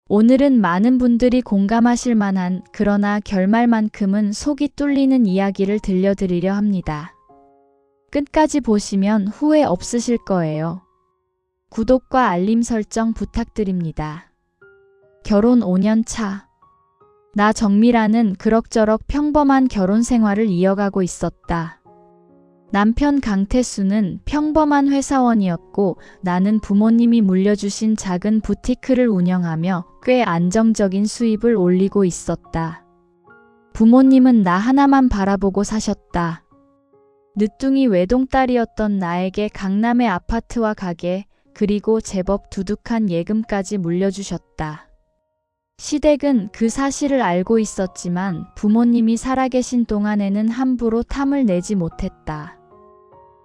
오늘은 많은 분들이 공감하실 만한 그러나 결말만큼은 속이 뚫리는 이야기를 들려드리려 합니다. 끝까지 보시면 후회 없으실 거예요. 구독과 알림 설정 부탁드립니다. 결혼 5년 차. 나 정미라는 그럭저럭 평범한 결혼 생활을 이어가고 있었다. 남편 강태수는 평범한 회사원이었고 나는 부모님이 물려주신 작은 부티크를 운영하며 꽤 안정적인 수입을 올리고 있었다. 부모님은 나 하나만 바라보고 사셨다. 늦둥이 외동딸이었던 나에게 강남의 아파트와 가게, 그리고 제법 두둑한 예금까지 물려주셨다. 시댁은 그 사실을 알고 있었지만 부모님이 살아계신 동안에는 함부로 탐을 내지 못했다.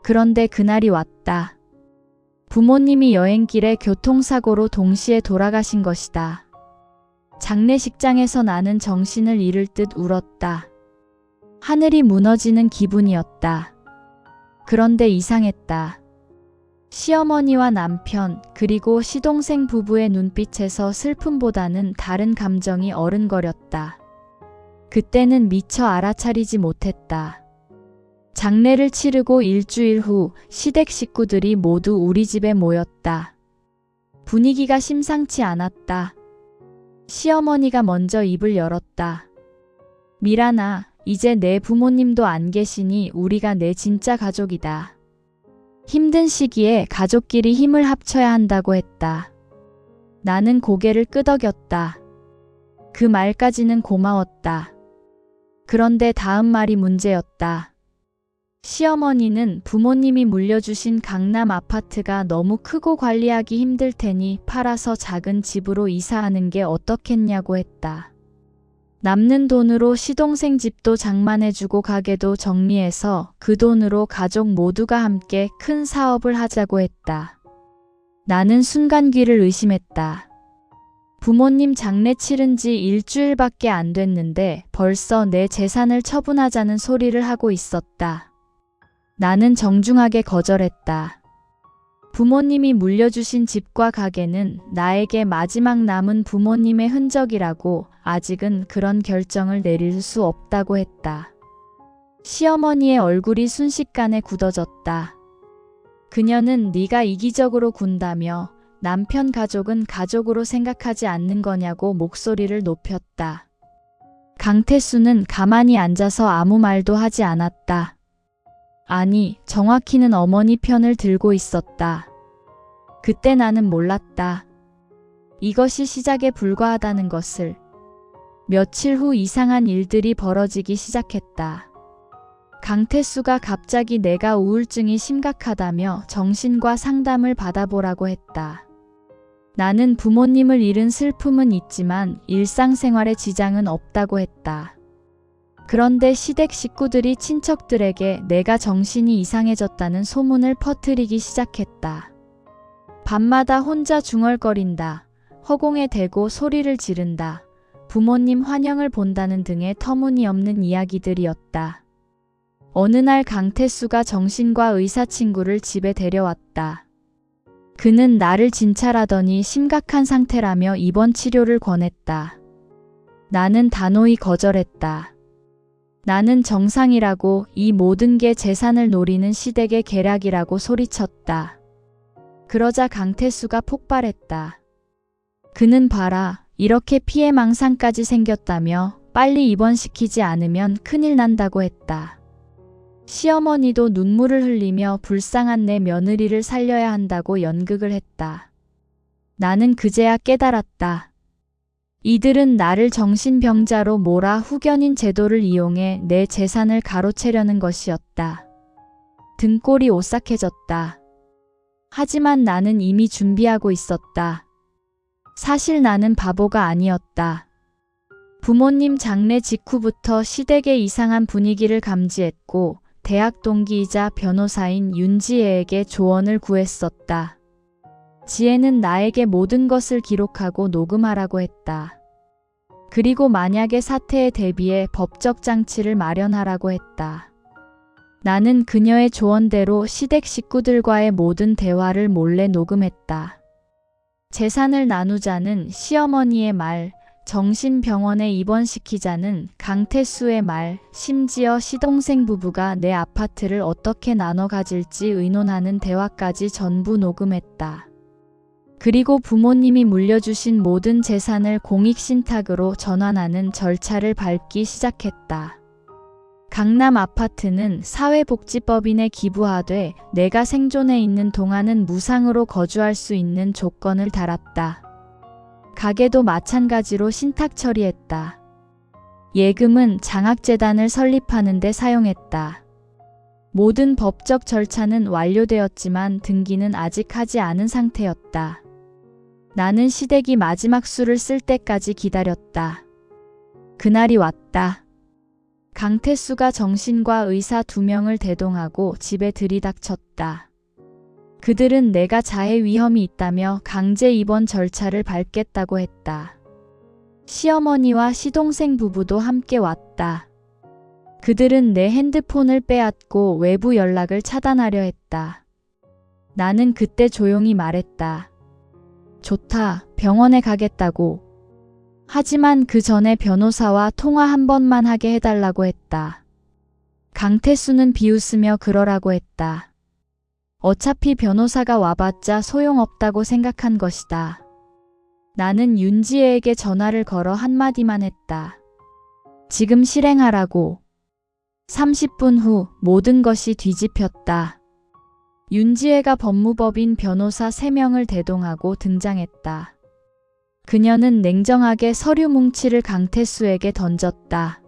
그런데 그날이 왔다. 부모님이 여행길에 교통사고로 동시에 돌아가신 것이다. 장례식장에서 나는 정신을 잃을 듯 울었다. 하늘이 무너지는 기분이었다. 그런데 이상했다. 시어머니와 남편, 그리고 시동생 부부의 눈빛에서 슬픔보다는 다른 감정이 어른거렸다. 그때는 미처 알아차리지 못했다. 장례를 치르고 일주일 후 시댁 식구들이 모두 우리 집에 모였다. 분위기가 심상치 않았다. 시어머니가 먼저 입을 열었다. 미란아, 이제 내 부모님도 안 계시니 우리가 내 진짜 가족이다. 힘든 시기에 가족끼리 힘을 합쳐야 한다고 했다. 나는 고개를 끄덕였다. 그 말까지는 고마웠다. 그런데 다음 말이 문제였다. 시어머니는 부모님이 물려주신 강남 아파트가 너무 크고 관리하기 힘들 테니 팔아서 작은 집으로 이사하는 게 어떻겠냐고 했다. 남는 돈으로 시동생 집도 장만해주고 가게도 정리해서 그 돈으로 가족 모두가 함께 큰 사업을 하자고 했다. 나는 순간 귀를 의심했다. 부모님 장례 치른 지 일주일밖에 안 됐는데 벌써 내 재산을 처분하자는 소리를 하고 있었다. 나는 정중하게 거절했다. 부모님이 물려주신 집과 가게는 나에게 마지막 남은 부모님의 흔적이라고 아직은 그런 결정을 내릴 수 없다고 했다. 시어머니의 얼굴이 순식간에 굳어졌다. 그녀는 네가 이기적으로 군다며 남편 가족은 가족으로 생각하지 않는 거냐고 목소리를 높였다. 강태수는 가만히 앉아서 아무 말도 하지 않았다. 아니, 정확히는 어머니 편을 들고 있었다. 그때 나는 몰랐다. 이것이 시작에 불과하다는 것을. 며칠 후 이상한 일들이 벌어지기 시작했다. 강태수가 갑자기 내가 우울증이 심각하다며 정신과 상담을 받아보라고 했다. 나는 부모님을 잃은 슬픔은 있지만 일상생활에 지장은 없다고 했다. 그런데 시댁 식구들이 친척들에게 내가 정신이 이상해졌다는 소문을 퍼뜨리기 시작했다. 밤마다 혼자 중얼거린다. 허공에 대고 소리를 지른다. 부모님 환영을 본다는 등의 터무니없는 이야기들이었다. 어느 날 강태수가 정신과 의사 친구를 집에 데려왔다. 그는 나를 진찰하더니 심각한 상태라며 입원 치료를 권했다. 나는 단호히 거절했다. 나는 정상이라고, 이 모든 게 재산을 노리는 시댁의 계략이라고 소리쳤다. 그러자 강태수가 폭발했다. 그는 봐라, 이렇게 피해망상까지 생겼다며 빨리 입원시키지 않으면 큰일 난다고 했다. 시어머니도 눈물을 흘리며 불쌍한 내 며느리를 살려야 한다고 연극을 했다. 나는 그제야 깨달았다. 이들은 나를 정신병자로 몰아 후견인 제도를 이용해 내 재산을 가로채려는 것이었다. 등골이 오싹해졌다. 하지만 나는 이미 준비하고 있었다. 사실 나는 바보가 아니었다. 부모님 장례 직후부터 시댁의 이상한 분위기를 감지했고 대학 동기이자 변호사인 윤지혜에게 조언을 구했었다. 지혜는 나에게 모든 것을 기록하고 녹음하라고 했다. 그리고 만약의 사태에 대비해 법적 장치를 마련하라고 했다. 나는 그녀의 조언대로 시댁 식구들과의 모든 대화를 몰래 녹음했다. 재산을 나누자는 시어머니의 말, 정신병원에 입원시키자는 강태수의 말, 심지어 시동생 부부가 내 아파트를 어떻게 나눠 가질지 의논하는 대화까지 전부 녹음했다. 그리고 부모님이 물려주신 모든 재산을 공익신탁으로 전환하는 절차를 밟기 시작했다. 강남 아파트는 사회복지법인에 기부하되 내가 생존해 있는 동안은 무상으로 거주할 수 있는 조건을 달았다. 가게도 마찬가지로 신탁 처리했다. 예금은 장학재단을 설립하는 데 사용했다. 모든 법적 절차는 완료되었지만 등기는 아직 하지 않은 상태였다. 나는 시댁이 마지막 수를 쓸 때까지 기다렸다. 그날이 왔다. 강태수가 정신과 의사 2명을 대동하고 집에 들이닥쳤다. 그들은 내가 자해 위험이 있다며 강제 입원 절차를 밟겠다고 했다. 시어머니와 시동생 부부도 함께 왔다. 그들은 내 핸드폰을 빼앗고 외부 연락을 차단하려 했다. 나는 그때 조용히 말했다. 좋다, 병원에 가겠다고. 하지만 그 전에 변호사와 통화 한 번만 하게 해달라고 했다. 강태수는 비웃으며 그러라고 했다. 어차피 변호사가 와봤자 소용없다고 생각한 것이다. 나는 윤지혜에게 전화를 걸어 한마디만 했다. 지금 실행하라고. 30분 후 모든 것이 뒤집혔다. 윤지혜가 법무법인 변호사 3명을 대동하고 등장했다. 그녀는 냉정하게 서류 뭉치를 강태수에게 던졌다.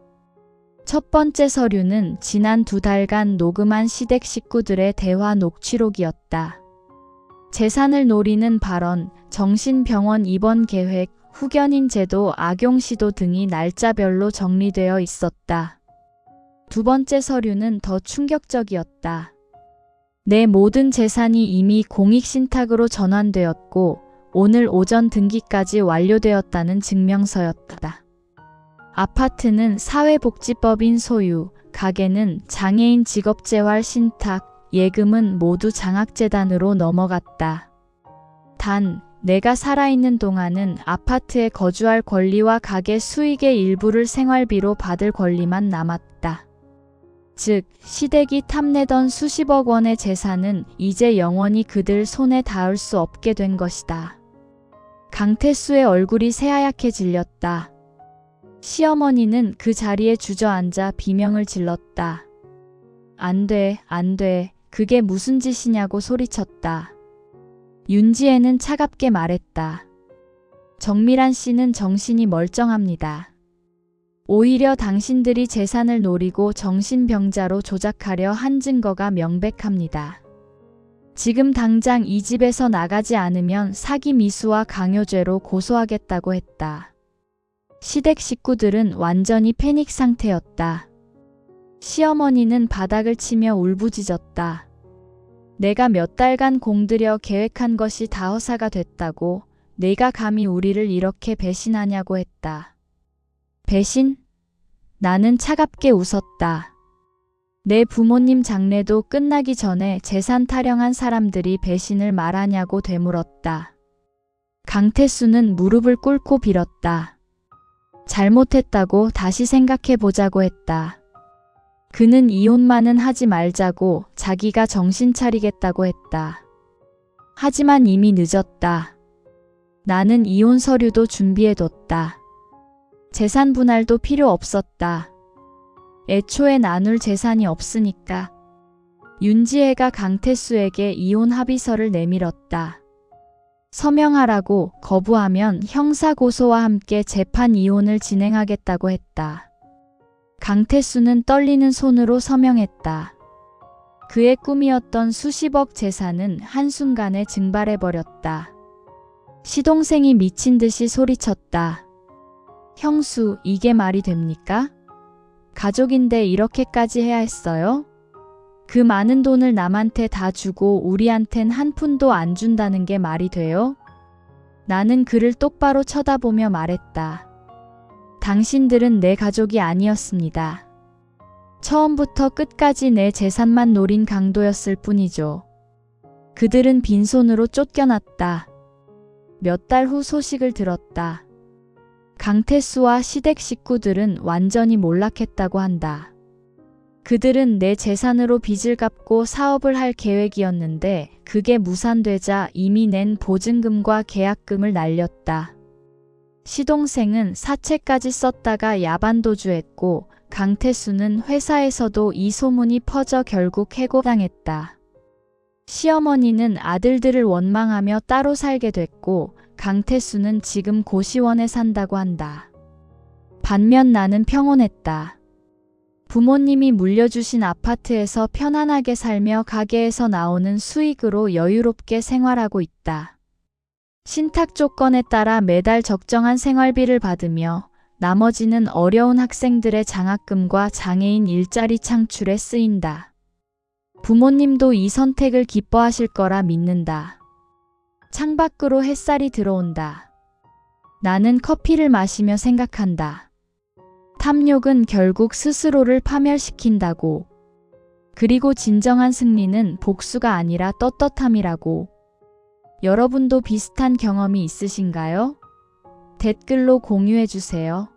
첫 번째 서류는 지난 2달간 녹음한 시댁 식구들의 대화 녹취록이었다. 재산을 노리는 발언, 정신병원 입원 계획, 후견인 제도 악용 시도 등이 날짜별로 정리되어 있었다. 두 번째 서류는 더 충격적이었다. 내 모든 재산이 이미 공익신탁으로 전환되었고 오늘 오전 등기까지 완료되었다는 증명서였다. 아파트는 사회복지법인 소유, 가게는 장애인 직업재활 신탁, 예금은 모두 장학재단으로 넘어갔다. 단, 내가 살아있는 동안은 아파트에 거주할 권리와 가게 수익의 일부를 생활비로 받을 권리만 남았다. 즉, 시댁이 탐내던 수십억 원의 재산은 이제 영원히 그들 손에 닿을 수 없게 된 것이다. 강태수의 얼굴이 새하얗게 질렸다. 시어머니는 그 자리에 주저앉아 비명을 질렀다. 안 돼, 안 돼. 그게 무슨 짓이냐고 소리쳤다. 윤지혜는 차갑게 말했다. 정미란 씨는 정신이 멀쩡합니다. 오히려 당신들이 재산을 노리고 정신병자로 조작하려 한 증거가 명백합니다. 지금 당장 이 집에서 나가지 않으면 사기 미수와 강요죄로 고소하겠다고 했다. 시댁 식구들은 완전히 패닉 상태였다. 시어머니는 바닥을 치며 울부짖었다. 내가 몇 달간 공들여 계획한 것이 다 허사가 됐다고, 내가 감히 우리를 이렇게 배신하냐고 했다. 배신? 나는 차갑게 웃었다. 내 부모님 장례도 끝나기 전에 재산 타령한 사람들이 배신을 말하냐고 되물었다. 강태수는 무릎을 꿇고 빌었다. 잘못했다고 다시 생각해보자고 했다. 그는 이혼만은 하지 말자고 자기가 정신 차리겠다고 했다. 하지만 이미 늦었다. 나는 이혼 서류도 준비해뒀다. 재산 분할도 필요 없었다. 애초에 나눌 재산이 없으니까. 윤지혜가 강태수에게 이혼 합의서를 내밀었다. 서명하라고 거부하면 형사고소와 함께 재판 이혼을 진행하겠다고 했다. 강태수는 떨리는 손으로 서명했다. 그의 꿈이었던 수십억 재산은 한순간에 증발해버렸다. 시동생이 미친 듯이 소리쳤다. 형수, 이게 말이 됩니까? 가족인데 이렇게까지 해야 했어요? 그 많은 돈을 남한테 다 주고 우리한텐 한 푼도 안 준다는 게 말이 돼요? 나는 그를 똑바로 쳐다보며 말했다. 당신들은 내 가족이 아니었습니다. 처음부터 끝까지 내 재산만 노린 강도였을 뿐이죠. 그들은 빈손으로 쫓겨났다. 몇 달 후 소식을 들었다. 강태수와 시댁 식구들은 완전히 몰락했다고 한다. 그들은 내 재산으로 빚을 갚고 사업을 할 계획이었는데 그게 무산되자 이미 낸 보증금과 계약금을 날렸다. 시동생은 사채까지 썼다가 야반도주했고 강태수는 회사에서도 이 소문이 퍼져 결국 해고당했다. 시어머니는 아들들을 원망하며 따로 살게 됐고 강태수는 지금 고시원에 산다고 한다. 반면 나는 평온했다. 부모님이 물려주신 아파트에서 편안하게 살며 가게에서 나오는 수익으로 여유롭게 생활하고 있다. 신탁 조건에 따라 매달 적정한 생활비를 받으며 나머지는 어려운 학생들의 장학금과 장애인 일자리 창출에 쓰인다. 부모님도 이 선택을 기뻐하실 거라 믿는다. 창밖으로 햇살이 들어온다. 나는 커피를 마시며 생각한다. 탐욕은 결국 스스로를 파멸시킨다고. 그리고 진정한 승리는 복수가 아니라 떳떳함이라고. 여러분도 비슷한 경험이 있으신가요? 댓글로 공유해주세요.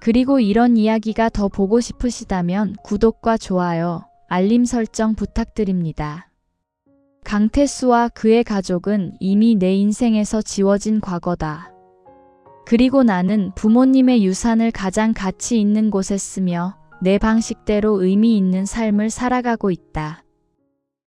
그리고 이런 이야기가 더 보고 싶으시다면 구독과 좋아요, 알림 설정 부탁드립니다. 강태수와 그의 가족은 이미 내 인생에서 지워진 과거다. 그리고 나는 부모님의 유산을 가장 가치 있는 곳에 쓰며 내 방식대로 의미 있는 삶을 살아가고 있다.